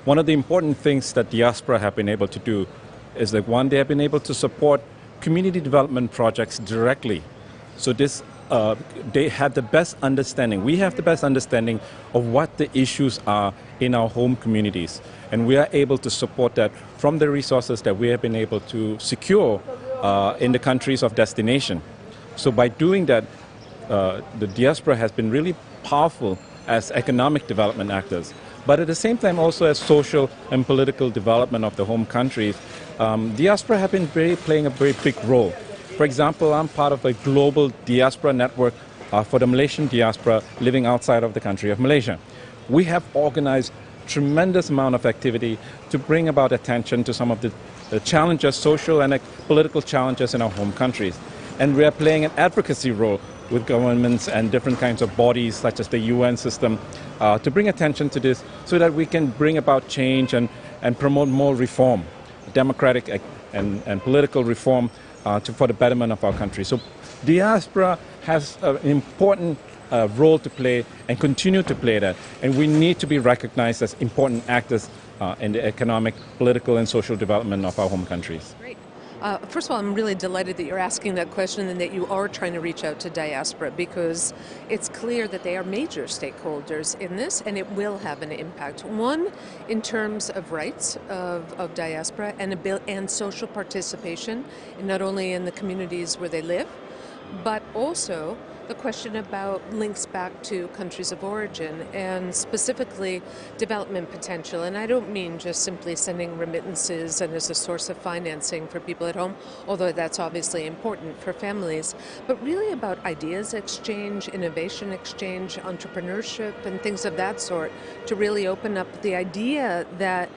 one of the important things that Diaspora have been able to do is that, one, they have been able to support community development projects directly. So they have the best understanding. We have the best understanding of what the issues are in our home communities. And we are able to support that from the resources that we have been able to secure in the countries of destination. So by doing that, the Diaspora has been really powerful as economic development actors, but at the same time also as social and political development of the home countries. Diaspora have been playing a very big role. For example, I'm part of a global diaspora network for the Malaysian diaspora living outside of the country of Malaysia. We have organized tremendous amount of activity to bring about attention to some of the challenges, social and political challenges in our home countries. And we are playing an advocacy role with governments and different kinds of bodies such as the UN system to bring attention to this so that we can bring about change and promote more reform, democratic and political reform for the betterment of our country. So Diaspora has an important role to play and continue to play that. And we need to be recognized as important actors in the economic, political and social development of our home countries. Great. First of all, I'm really delighted that you're asking that question and that you are trying to reach out to Diaspora, because it's clear that they are major stakeholders in this and it will have an impact. One, in terms of rights of Diaspora and social participation, not only in the communities where they live, but also the question about links back to countries of origin and specifically development potential. And I don't mean just simply sending remittances and as a source of financing for people at home, although that's obviously important for families, but really about ideas exchange, innovation exchange, entrepreneurship and things of that sort, to really open up the idea that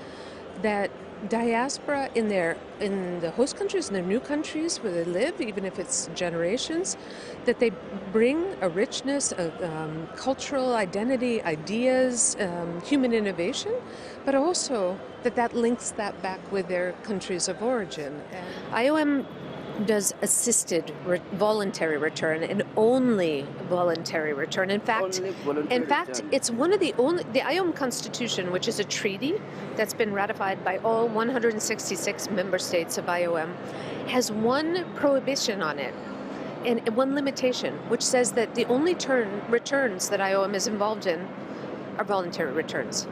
Diaspora in the host countries, in their new countries where they live, even if it's generations, that they bring a richness of cultural identity, ideas, human innovation, but also that links that back with their countries of origin. IOM does assisted voluntary return and only voluntary return. In fact, it's one of the IOM Constitution, which is a treaty that's been ratified by all 166 member states of IOM, has one prohibition on it and one limitation, which says that the only returns that IOM is involved in are voluntary returns.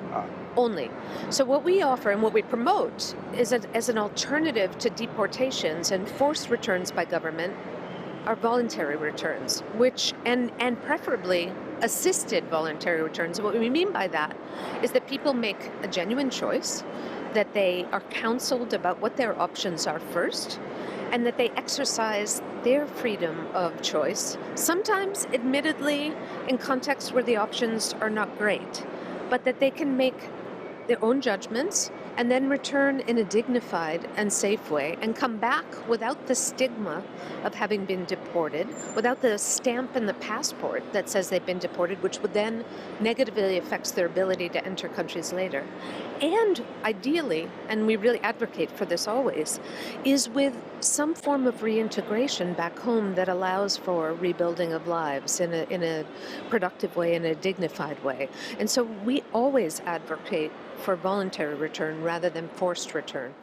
Only. So what we offer and what we promote is as an alternative to deportations and forced returns by government are voluntary returns, and preferably assisted voluntary returns. What we mean by that is that people make a genuine choice, that they are counseled about what their options are first, and that they exercise their freedom of choice, sometimes admittedly in contexts where the options are not great, but that they can make their own judgments and then return in a dignified and safe way and come back without the stigma of having been deported, without the stamp in the passport that says they've been deported, which would then negatively affects their ability to enter countries later. And ideally, and we really advocate for this always, is with some form of reintegration back home that allows for rebuilding of lives in a productive way, in a dignified way. And so we always advocate for voluntary return rather than forced return.